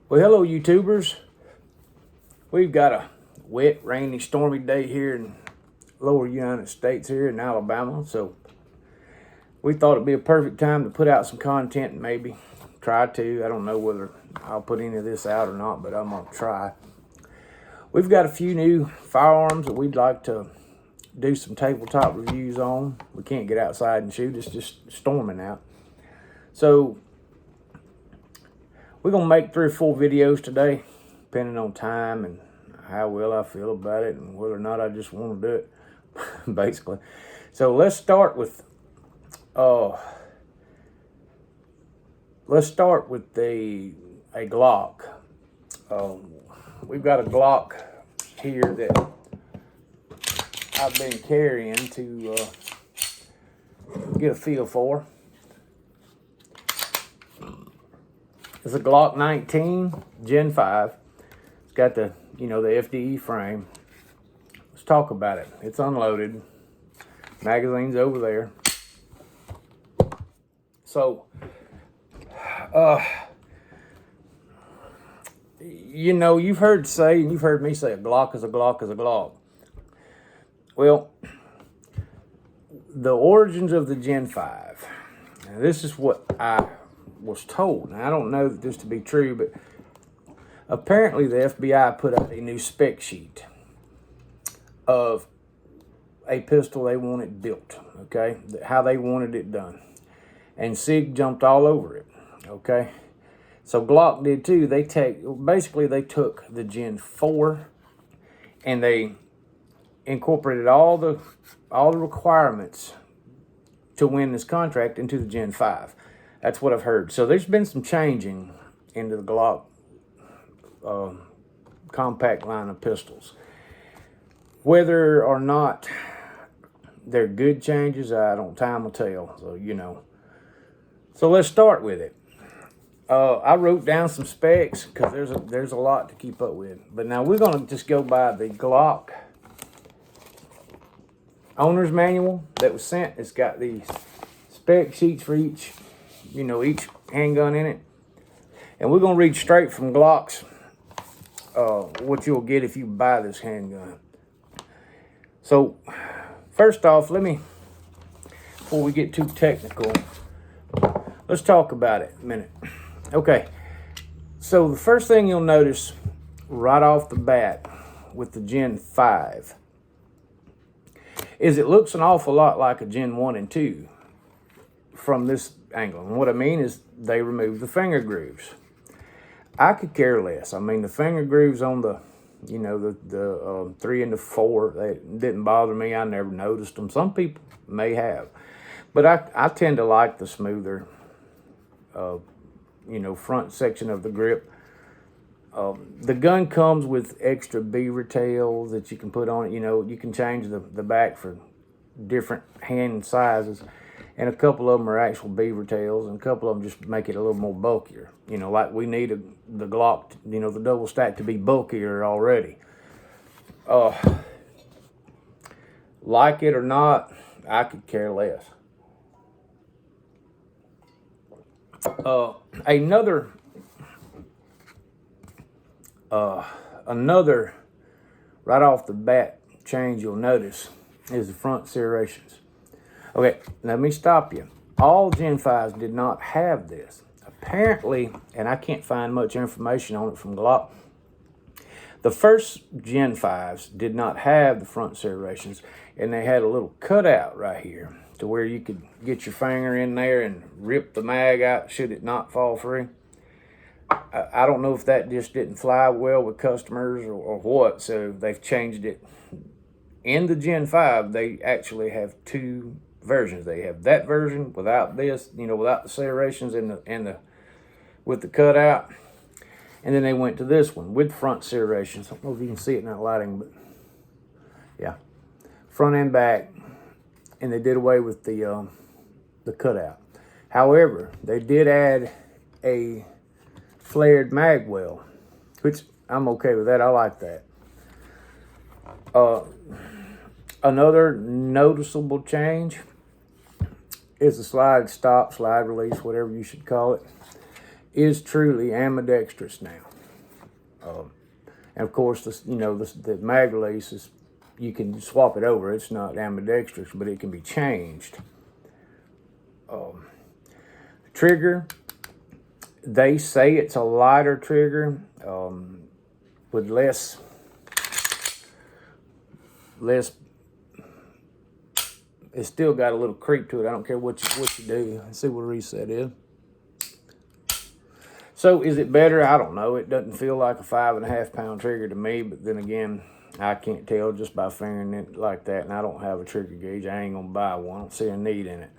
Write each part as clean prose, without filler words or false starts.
Well, hello, YouTubers. We've got a wet, rainy, stormy day here in lower United States here in Alabama. So we thought it'd be a perfect time to put out some content and maybe try to. I don't know whether I'll put any of this out or not, but I'm going to try. We've got a few new firearms that we'd like to do some tabletop reviews on. We can't get outside and shoot. It's just storming out. So we're going to make 3 or 4 videos today, depending on time and how well I feel about it and whether or not I just want to do it, basically. So let's start with a Glock. We've got a Glock here that I've been carrying to get a feel for. It's a Glock 19 Gen 5. It's got the, the FDE frame. Let's talk about it. It's unloaded. Magazine's over there. So, you've heard me say a Glock is a Glock is a Glock. Well, the origins of the Gen 5. Now, this is what I was told. Now, I don't know this to be true, but apparently the FBI put out a new spec sheet of a pistol they wanted built, okay? How they wanted it done. And SIG jumped all over it, okay? So Glock did too. They took the Gen 4 and they incorporated all the requirements to win this contract into the Gen 5. That's what I've heard. So there's been some changing into the Glock compact line of pistols. Whether or not they're good changes, time will tell. So, So let's start with it. I wrote down some specs because there's a lot to keep up with. But now we're going to just go by the Glock owner's manual that was sent. It's got these spec sheets for each handgun in it. And we're going to read straight from Glock's what you'll get if you buy this handgun. So, first off, before we get too technical, let's talk about it a minute. Okay, so the first thing you'll notice right off the bat with the Gen 5 is it looks an awful lot like a Gen 1 and 2 from this angle. And what I mean is they removed the finger grooves. I could care less. I mean, the finger grooves on the 3 and the 4, they didn't bother me. I never noticed them. Some people may have. But I tend to like the smoother, front section of the grip. The gun comes with extra beaver tails that you can put on it. You can change the back for different hand sizes. And a couple of them are actual beaver tails, and a couple of them just make it a little more bulkier. Like we need the Glock, the double stack to be bulkier already. Like it or not, I could care less. Another right off the bat change you'll notice is the front serrations. Okay, let me stop you. All Gen 5s did not have this. Apparently, and I can't find much information on it from Glock, the first Gen 5s did not have the front serrations, and they had a little cutout right here to where you could get your finger in there and rip the mag out should it not fall free. I don't know if that just didn't fly well with customers or what, so they've changed it. In the Gen 5, they actually have 2 versions. They have that version without this, without the serrations and with the cutout. And then they went to this one with front serrations. I don't know if you can see it in that lighting, but yeah, front and back. And they did away with the cutout. However, they did add a flared mag well, which I'm okay with that. I like that. Another noticeable change is the slide release, whatever you should call it, is truly ambidextrous now. And of course, the mag release is, you can swap it over. It's not ambidextrous, but it can be changed. Trigger, they say it's a lighter trigger with less. It's still got a little creep to it. I don't care what you do. Let's see what a reset is. So is it better? I don't know. It doesn't feel like a 5.5 pound trigger to me, but then again, I can't tell just by fingering it like that, and I don't have a trigger gauge. I ain't gonna buy one. I don't see a need in it.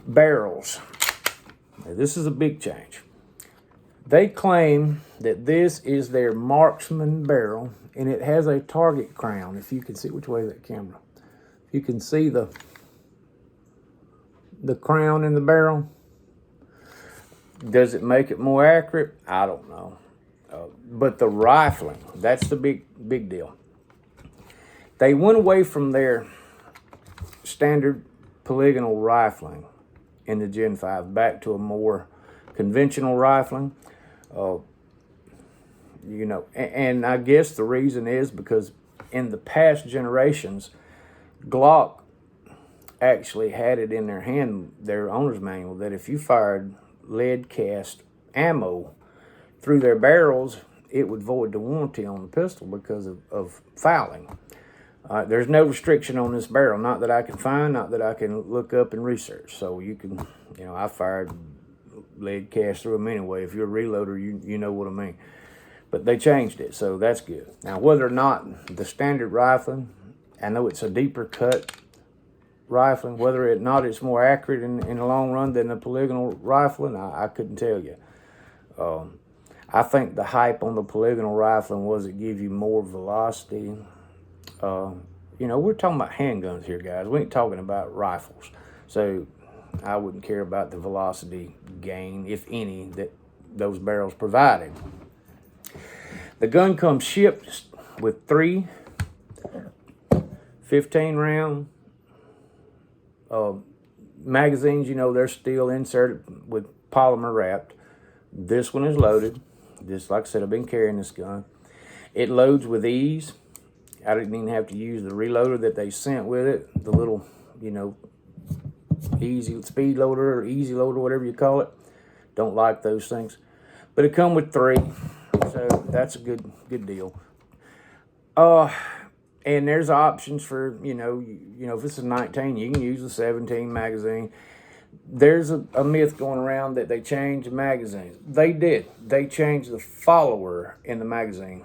Barrels. Now, this is a big change. They claim that this is their marksman barrel, and it has a target crown. If you can see, which way is that camera? You can see the crown in the barrel. Does it make it more accurate? I don't know. But the rifling, that's the big deal. They went away from their standard polygonal rifling in the Gen 5 back to a more conventional rifling. And I guess the reason is because in the past generations, Glock actually had it in their owner's manual, that if you fired lead cast ammo through their barrels, it would void the warranty on the pistol because of fouling. There's no restriction on this barrel, not that I can find, not that I can look up and research. So you can, I fired lead cast through them anyway. If you're a reloader, you know what I mean. But they changed it, so that's good. Now, whether or not the standard rifling, I know it's a deeper cut rifling, whether or not it's more accurate in the long run than the polygonal rifling, I couldn't tell you. I think the hype on the polygonal rifling was it give you more velocity. We're talking about handguns here, guys. We ain't talking about rifles. So I wouldn't care about the velocity gain, if any, that those barrels provided. The gun comes shipped with 3 15-round magazines. They're still inserted with polymer wrapped. This one is loaded. Just like I said, I've been carrying this gun. It loads with ease. I didn't even have to use the reloader that they sent with it. The little, easy speed loader or easy loader, whatever you call it. Don't like those things. But it come with 3. So that's a good deal. And there's options for, if it's a 19, you can use a 17 magazine. There's a myth going around that they changed the magazines. They did. They changed the follower in the magazine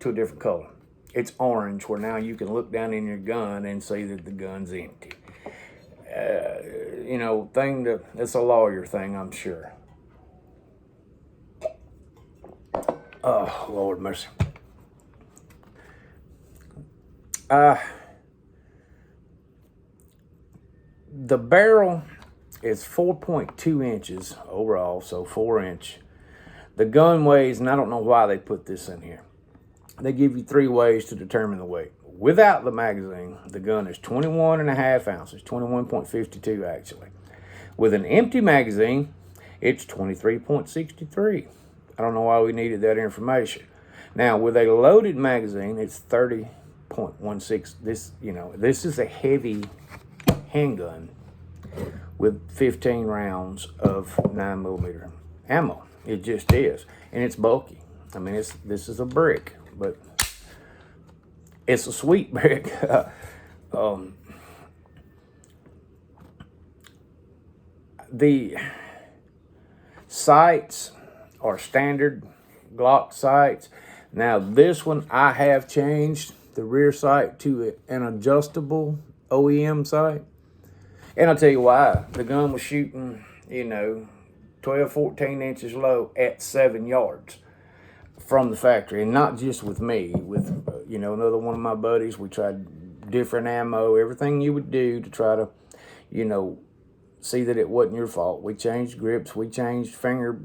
to a different color. It's orange, where now you can look down in your gun and see that the gun's empty. It's a lawyer thing, I'm sure. Oh, Lord mercy. The barrel is 4.2 inches overall, so 4-inch. The gun weighs, and I don't know why they put this in here. They give you 3 ways to determine the weight. Without the magazine, the gun is 21.5 ounces, 21.52 actually. With an empty magazine, it's 23.63. I don't know why we needed that information. Now, with a loaded magazine, it's 30.16. This is a heavy handgun with 15 rounds of 9mm ammo. It just is. And it's bulky. I mean, this is a brick, but it's a sweet brick. The sights are standard Glock sights. Now, this one, I have changed the rear sight to an adjustable OEM sight. And I'll tell you why. The gun was shooting, 12, 14 inches low at 7 yards from the factory. And not just with me, with, another one of my buddies. We tried different ammo, everything you would do to try to, see that it wasn't your fault. We changed grips, we changed finger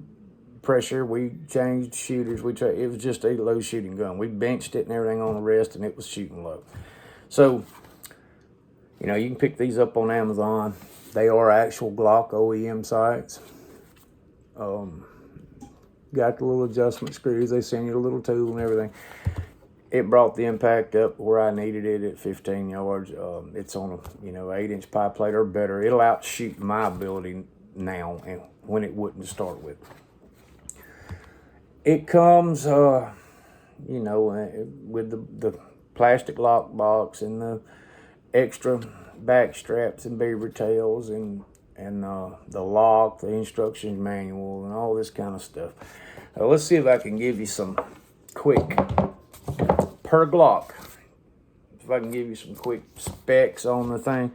pressure, we changed shooters. It was just a low shooting gun. We benched it and everything on the rest, and it was shooting low. So, you can pick these up on Amazon. They are actual Glock OEM sights. got the little adjustment screws. They send you the little tool and everything. It brought the impact up where I needed it at 15 yards. It's on a 8-inch pie plate or better. It'll outshoot my ability now, and when it wouldn't to start with. It comes, with the plastic lock box and the extra back straps and beaver tails and the lock, the instructions manual, and all this kind of stuff. Let's see if I can give you some quick per Glock. If I can give you some quick specs on the thing.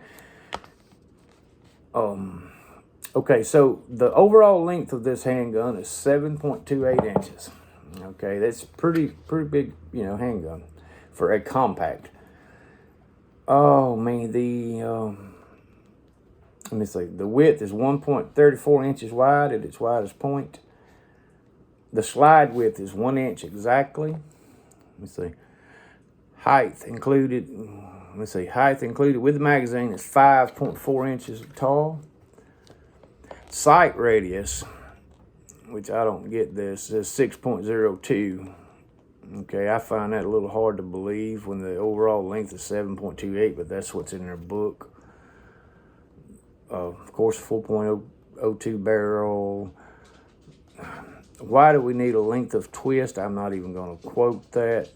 Okay, so the overall length of this handgun is 7.28 inches. Okay, that's pretty big, handgun for a compact. Oh man, let me see. The width is 1.34 inches wide at its widest point. The slide width is 1 inch exactly. Let me see. Height included with the magazine is 5.4 inches tall. Sight radius, which I don't get this, is 6.02. Okay, I find that a little hard to believe when the overall length is 7.28, but that's what's in their book. Of course, 4.02 barrel. Why do we need a length of twist? I'm not even going to quote that.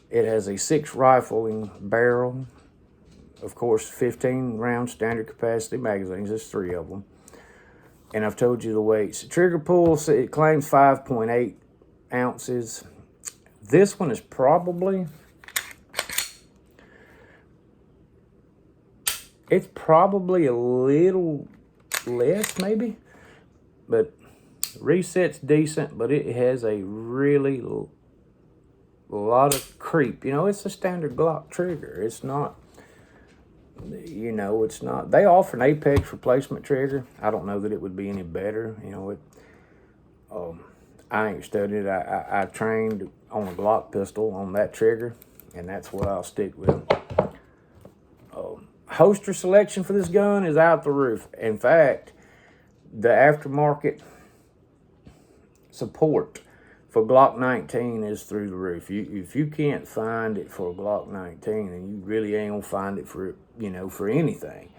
It has a 6 rifling barrel. Of course, 15 round standard capacity magazines. There's 3 of them. And I've told you the weights. The trigger pull, it claims 5.8 ounces. This one is probably, it's probably a little less maybe, but reset's decent, but it has a really lot of creep. It's a standard Glock trigger. It's not, it's not. They offer an Apex replacement trigger. I don't know that it would be any better. I ain't studied. I trained on a Glock pistol on that trigger, and that's what I'll stick with. Holster selection for this gun is out the roof. In fact, the aftermarket support for Glock 19 is through the roof. If you can't find it for a Glock 19, then you really ain't gonna find it for anything.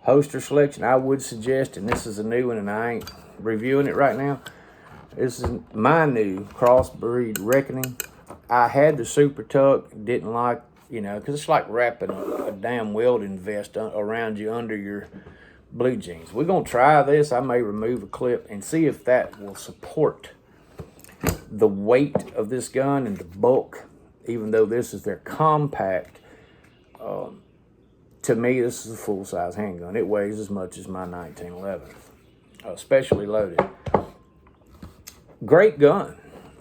Holster selection, I would suggest, and this is a new one, and I ain't reviewing it right now. This is my new crossbreed Reckoning. I had the Super Tuck, didn't like, because it's like wrapping a damn welding vest around you under your blue jeans. We're gonna try this. I may remove a clip and see if that will support the weight of this gun and the bulk, even though this is their compact. To me, this is a full-size handgun. It weighs as much as my 1911, especially loaded. Great gun.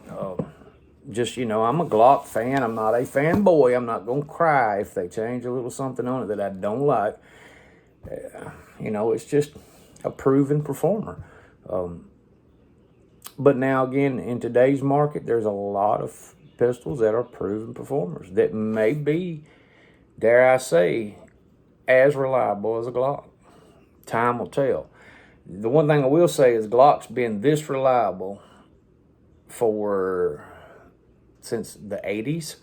I'm a Glock fan. I'm not a fanboy. I'm not going to cry if they change a little something on it that I don't like. It's just a proven performer. But now, again, in today's market, there's a lot of pistols that are proven performers that may be, dare I say, as reliable as a Glock. Time will tell. The one thing I will say is Glock's been this reliable since the 80s.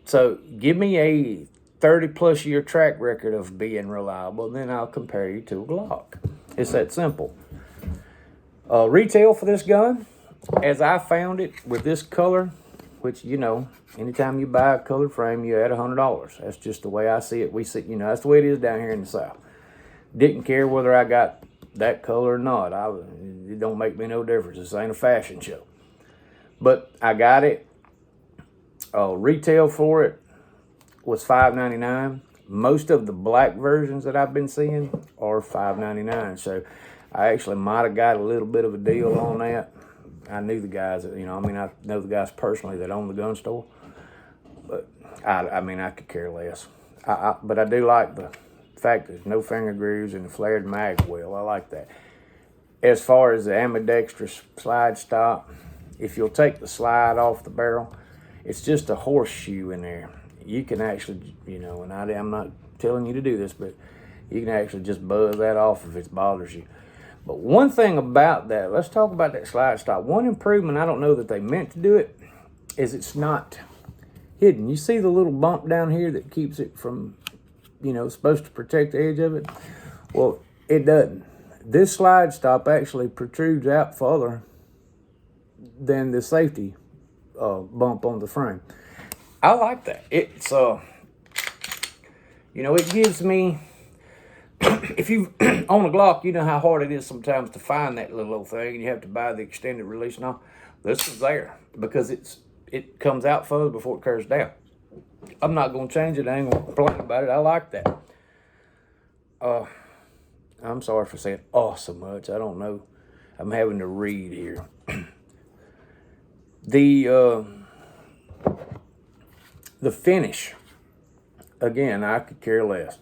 So give me a 30-plus year track record of being reliable, and then I'll compare you to a Glock. It's that simple. Retail for this gun, as I found it with this color, which, anytime you buy a colored frame, you add $100. That's just the way I see it. We see, that's the way it is down here in the South. Didn't care whether I got that color or not. It don't make me no difference. This ain't a fashion show. But I got it. Retail for it was $5.99. Most of the black versions that I've been seeing are $5.99. So I actually might have got a little bit of a deal on that. I knew the guys that, I know the guys personally that own the gun store. But I could care less. But I do like the fact there's no finger grooves and the flared mag well. I like that. As far as the ambidextrous slide stop, if you'll take the slide off the barrel, it's just a horseshoe in there. You can actually, and I'm not telling you to do this, but you can actually just buzz that off if it bothers you. But one thing about that, let's talk about that slide stop. One improvement, I don't know that they meant to do it, is it's not hidden. You see the little bump down here that keeps it from, supposed to protect the edge of it? Well, it doesn't. This slide stop actually protrudes out further than the safety bump on the frame. I like that. It's, it gives me, if you own a Glock, you know how hard it is sometimes to find that little thing, and you have to buy the extended release and all. This is there because it comes out further before it curves down. I'm not going to change it. I ain't going to complain about it. I like that. I'm sorry for saying so much. I don't know. I'm having to read here. The finish, again, I could care less.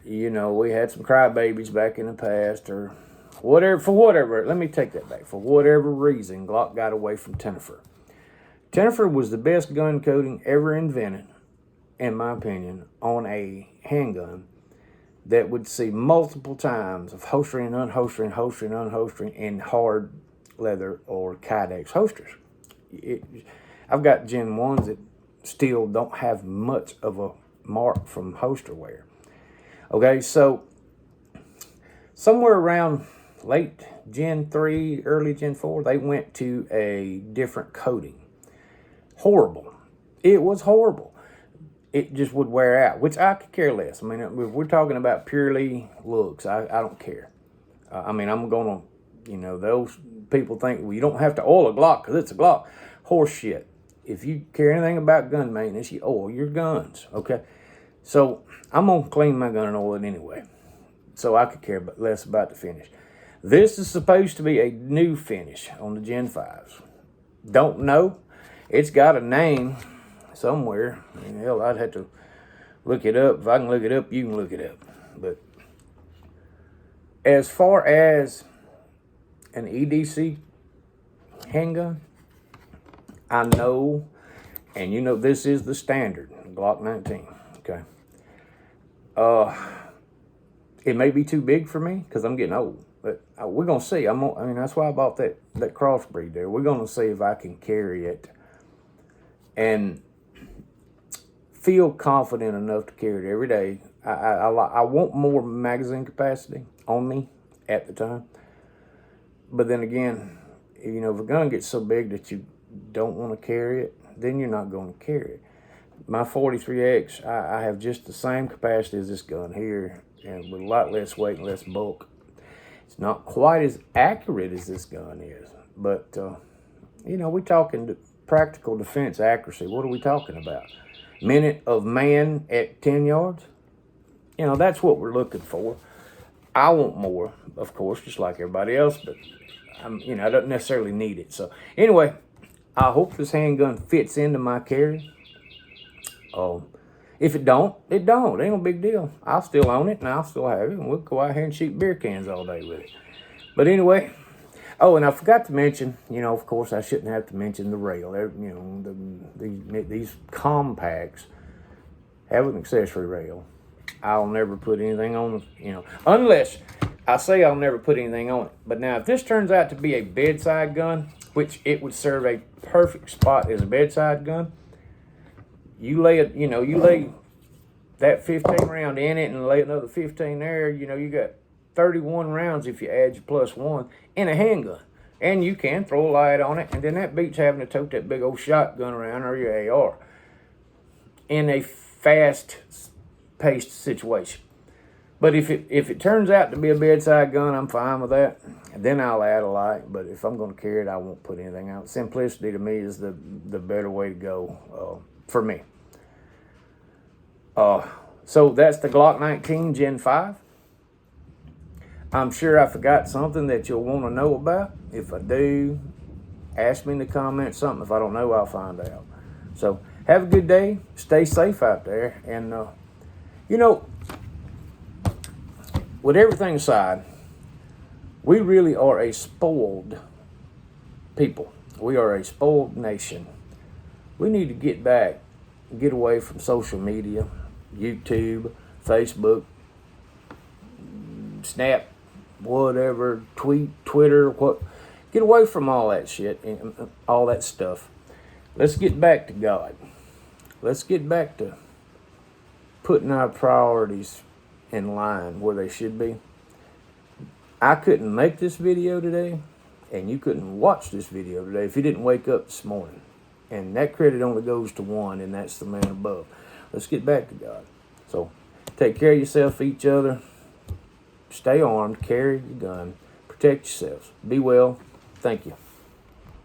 We had some crybabies back in the past or whatever. For whatever, let me take that back. For whatever reason, Glock got away from Tennifer. Tennifer was the best gun coating ever invented, in my opinion, on a handgun that would see multiple times of holstering, unholstering in hard leather or Kydex holsters. I've got Gen 1s that still don't have much of a mark from holster wear. Okay, so somewhere around late Gen 3, early Gen 4, they went to a different coating. Horrible. It was horrible. It just would wear out, which I could care less. I mean, if we're talking about purely looks, I don't care. I'm going to, those people think, well, you don't have to oil a Glock because it's a Glock. Horse shit. If you care anything about gun maintenance, you oil your guns, okay? So I'm going to clean my gun and oil it anyway. So I could care less about the finish. This is supposed to be a new finish on the Gen 5s. Don't know. It's got a name somewhere. Hell, I'd have to look it up. If I can look it up, you can look it up. But as far as an EDC handgun, I know, and this is the standard, Glock 19, okay? It may be too big for me because I'm getting old, but we're going to see. That's why I bought that crossbreed there. We're going to see if I can carry it and feel confident enough to carry it every day. I want more magazine capacity on me at the time. But then again, if a gun gets so big that you don't want to carry it, then you're not going to carry it. My 43X, I have just the same capacity as this gun here, and with a lot less weight and less bulk. It's not quite as accurate as this gun is, but, we're talking practical defense accuracy. What are we talking about? Minute of man at 10 yards? That's what we're looking for. I want more, of course, just like everybody else, but, I don't necessarily need it. So, anyway, I hope this handgun fits into my carry. If it don't, it don't. It ain't no big deal. I'll still own it, and I'll still have it, and we'll go out here and shoot beer cans all day with it. But anyway, and I forgot to mention, of course, I shouldn't have to mention the rail. These compacts have an accessory rail. I'll never put anything on them, unless I say I'll never put anything on it. But now, if this turns out to be a bedside gun, which it would serve a perfect spot as a bedside gun, you lay that 15 round in it and lay another 15 there, you got 31 rounds if you add your +1 in a handgun. And you can throw a light on it, and then that beats having to tote that big old shotgun around or your AR in a fast-paced situation. But if it turns out to be a bedside gun, I'm fine with that. And then I'll add a light. But if I'm going to carry it, I won't put anything out. Simplicity to me is the better way to go for me. So that's the Glock 19 Gen 5. I'm sure I forgot something that you'll want to know about. If I do, ask me in the comments something. If I don't know, I'll find out. So have a good day. Stay safe out there. And, with everything aside, we really are a spoiled people. We are a spoiled nation. We need to get away from social media, YouTube, Facebook, Snap, whatever, Twitter, what. Get away from all that shit and all that stuff. Let's get back to God. Let's get back to putting our priorities in line where they should be. I couldn't make this video today, and you couldn't watch this video today if you didn't wake up this morning. And that credit only goes to one, and that's the man above. Let's get back to God. So take care of yourself, each other. Stay armed, carry your gun, protect yourselves. Be well. Thank you.